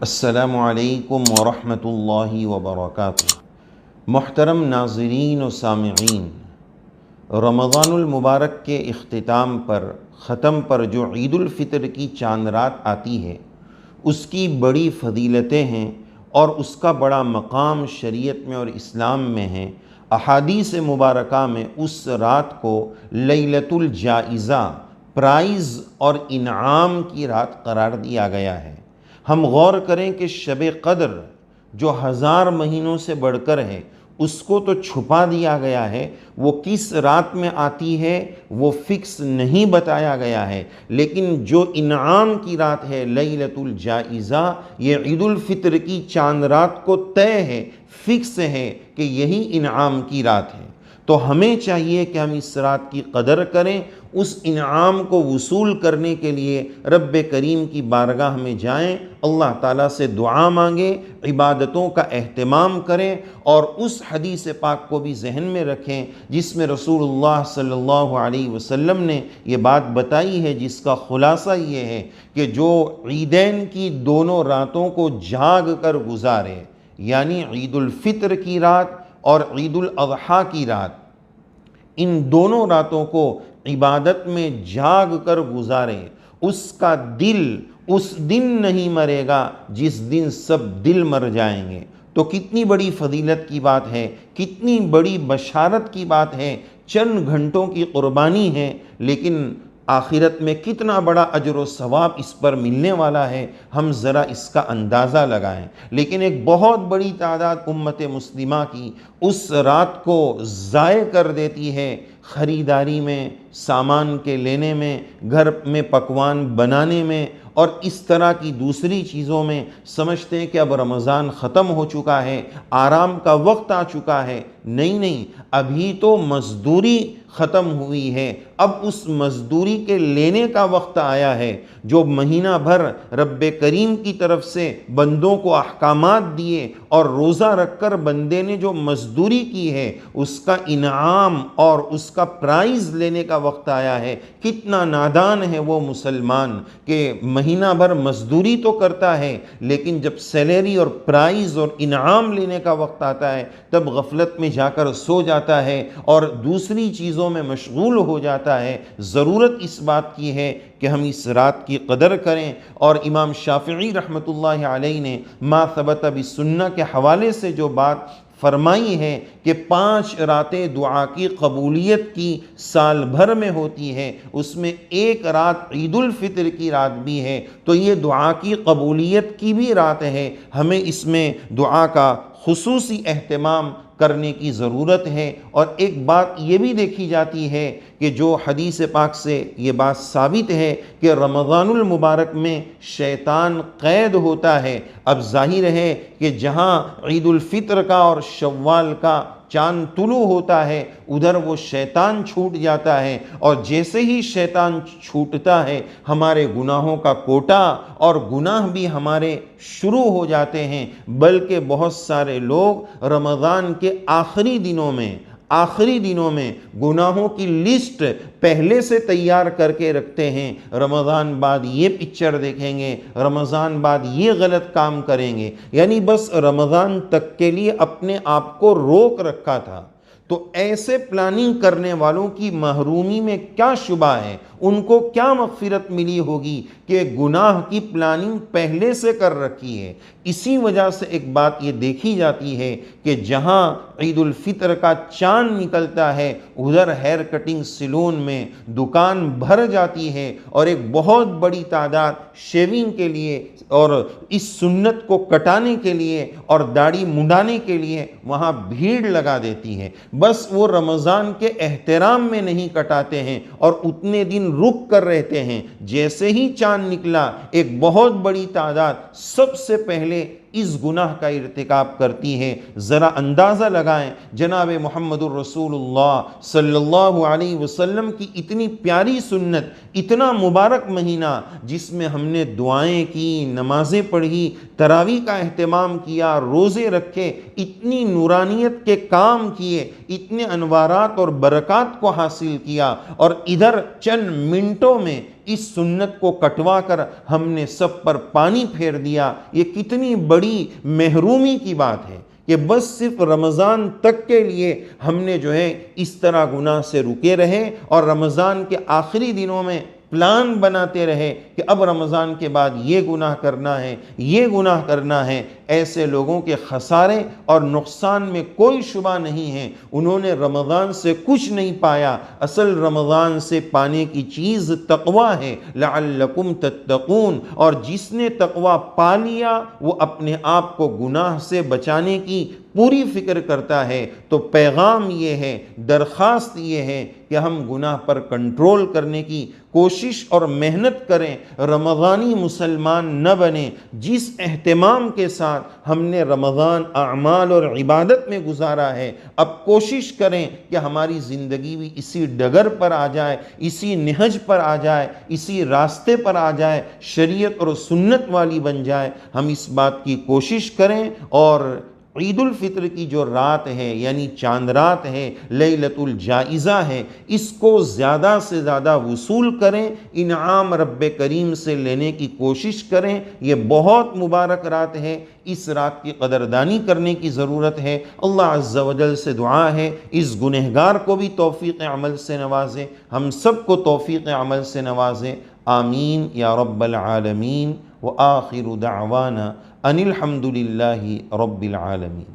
السلام علیکم ورحمۃ اللہ وبرکاتہ۔ محترم ناظرین و سامعین، رمضان المبارک کے اختتام پر ختم پر جو عید الفطر کی چاند رات آتی ہے، اس کی بڑی فضیلتیں ہیں اور اس کا بڑا مقام شریعت میں اور اسلام میں ہے۔ احادیث مبارکہ میں اس رات کو لیلۃ الجائزہ، پرائز اور انعام کی رات قرار دیا گیا ہے۔ ہم غور کریں کہ شب قدر جو 1000 مہینوں سے بڑھ کر ہے، اس کو تو چھپا دیا گیا ہے، وہ کس رات میں آتی ہے وہ فکس نہیں بتایا گیا ہے، لیکن جو انعام کی رات ہے لیلۃ الجائزہ، یہ عید الفطر کی چاند رات کو طے ہے، فکس ہے کہ یہی انعام کی رات ہے۔ تو ہمیں چاہیے کہ ہم اس رات کی قدر کریں، اس انعام کو وصول کرنے کے لیے رب کریم کی بارگاہ میں جائیں، اللہ تعالیٰ سے دعا مانگیں، عبادتوں کا اہتمام کریں، اور اس حدیث پاک کو بھی ذہن میں رکھیں جس میں رسول اللہ صلی اللہ علیہ وسلم نے یہ بات بتائی ہے، جس کا خلاصہ یہ ہے کہ جو عیدین کی دونوں راتوں کو جاگ کر گزارے، یعنی عید الفطر کی رات اور عید الاضحیٰ کی رات، ان دونوں راتوں کو عبادت میں جاگ کر گزارے، اس کا دل اس دن نہیں مرے گا جس دن سب دل مر جائیں گے۔ تو کتنی بڑی فضیلت کی بات ہے، کتنی بڑی بشارت کی بات ہے، چند گھنٹوں کی قربانی ہے، لیکن آخرت میں کتنا اجر و ثواب اس پر ملنے والا ہے، ہم ذرا اس کا اندازہ لگائیں۔ لیکن ایک بہت بڑی تعداد امت مسلمہ کی اس رات کو ضائع کر دیتی ہے، خریداری میں، سامان کے لینے میں، گھر میں پکوان بنانے میں اور اس طرح کی دوسری چیزوں میں، سمجھتے ہیں کہ اب رمضان ختم ہو چکا ہے، آرام کا وقت آ چکا ہے۔ نہیں، ابھی تو مزدوری ختم ہوئی ہے، اب اس مزدوری کے لینے کا وقت آیا ہے۔ جو مہینہ بھر رب کریم کی طرف سے بندوں کو احکامات دیے اور روزہ رکھ کر بندے نے جو مزدوری کی ہے، اس کا انعام اور اس کا پرائز لینے کا وقت آیا ہے۔ کتنا نادان ہے وہ مسلمان کہ مہینہ بھر مزدوری تو کرتا ہے، لیکن جب سیلری اور پرائز اور انعام لینے کا وقت آتا ہے تب غفلت میں جا کر سو جاتا ہے اور دوسری چیزوں میں مشغول ہو جاتا ہے۔ ضرورت اس بات کی ہے کہ ہم اس رات کی قدر کریں، اور امام شافعی رحمۃ اللہ علیہ نے ما ثبت بالسنہ کے حوالے سے جو بات فرمائی ہے کہ 5 راتیں دعا کی قبولیت کی سال بھر میں ہوتی ہے، اس میں ایک رات عید الفطر کی رات بھی ہے، تو یہ دعا کی قبولیت کی بھی رات ہے۔ ہمیں اس میں دعا کا خصوصی اہتمام کرنے کی ضرورت ہے۔ اور ایک بات یہ بھی دیکھی جاتی ہے کہ جو حدیث پاک سے یہ بات ثابت ہے کہ رمضان المبارک میں شیطان قید ہوتا ہے۔ اب ظاہر ہے کہ جہاں عید الفطر کا اور شوال کا چاند طلوع ہوتا ہے، ادھر وہ شیطان چھوٹ جاتا ہے، اور جیسے ہی شیطان چھوٹتا ہے ہمارے گناہوں کا کوٹا اور گناہ بھی ہمارے شروع ہو جاتے ہیں۔ بلکہ بہت سارے لوگ رمضان کے آخری دنوں میں گناہوں کی لسٹ پہلے سے تیار کر کے رکھتے ہیں، رمضان بعد یہ پکچر دیکھیں گے، رمضان بعد یہ غلط کام کریں گے، یعنی بس رمضان تک کے لیے اپنے آپ کو روک رکھا تھا۔ تو ایسے پلاننگ کرنے والوں کی محرومی میں کیا شبہ ہے، ان کو کیا مغفرت ملی ہوگی کہ گناہ کی پلاننگ پہلے سے کر رکھی ہے۔ اسی وجہ سے ایک بات یہ دیکھی جاتی ہے کہ جہاں عید الفطر کا چاند نکلتا ہے ادھر ہیئر کٹنگ سیلون میں دکان بھر جاتی ہے، اور ایک بہت بڑی تعداد شیونگ کے لیے اور اس سنت کو کٹانے کے لیے اور داڑھی منڈانے کے لیے وہاں بھیڑ لگا دیتی ہے۔ بس وہ رمضان کے احترام میں نہیں کٹاتے ہیں اور اتنے دن رک کر رہتے ہیں۔ جیسے ہی چاند نکلا ایک بہت بڑی تعداد سب سے پہلے اس گناہ کا ارتکاب کرتی ہے۔ ذرا اندازہ لگائیں، جناب محمد الرسول اللہ صلی اللہ علیہ وسلم کی اتنی پیاری سنت، اتنا مبارک مہینہ جس میں ہم نے دعائیں کی، نمازیں پڑھی، تراویح کا اہتمام کیا، روزے رکھے، اتنی نورانیت کے کام کیے، اتنے انوارات اور برکات کو حاصل کیا، اور ادھر چند منٹوں میں اس سنت کو کٹوا کر ہم نے سب پر پانی پھیر دیا، یہ کتنی بڑی محرومی کی بات ہے کہ بس صرف رمضان تک کے لیے ہم نے جو ہے اس طرح گناہ سے رکے رہے اور رمضان کے آخری دنوں میں پلان بناتے رہے کہ اب رمضان کے بعد یہ گناہ کرنا ہے، یہ گناہ کرنا ہے۔ ایسے لوگوں کے خسارے اور نقصان میں کوئی شبہ نہیں ہے، انہوں نے رمضان سے کچھ نہیں پایا۔ اصل رمضان سے پانے کی چیز تقوی ہے، لعلکم تتقون، اور جس نے تقوی پا لیا وہ اپنے آپ کو گناہ سے بچانے کی پوری فکر کرتا ہے۔ تو پیغام یہ ہے، درخواست یہ ہے کہ ہم گناہ پر کنٹرول کرنے کی کوشش اور محنت کریں، رمضانی مسلمان نہ بنیں۔ جس اہتمام کے ساتھ ہم نے رمضان اعمال اور عبادت میں گزارا ہے، اب کوشش کریں کہ ہماری زندگی بھی اسی ڈگر پر آ جائے، اسی نہج پر آ جائے، اسی راستے پر آ جائے، شریعت اور سنت والی بن جائے۔ ہم اس بات کی کوشش کریں، اور عید الفطر کی جو رات ہے یعنی چاند رات ہے، لیلۃ الجائزہ ہے، اس کو زیادہ سے زیادہ وصول کریں، انعام رب کریم سے لینے کی کوشش کریں۔ یہ بہت مبارک رات ہے، اس رات کی قدردانی کرنے کی ضرورت ہے۔ اللہ عز و جل سے دعا ہے اس گنہگار کو بھی توفیق عمل سے نوازے، ہم سب کو توفیق عمل سے نوازے، آمین یا رب العالمین۔ وآخر دعوانا ان الحمد للہ رب العالمین۔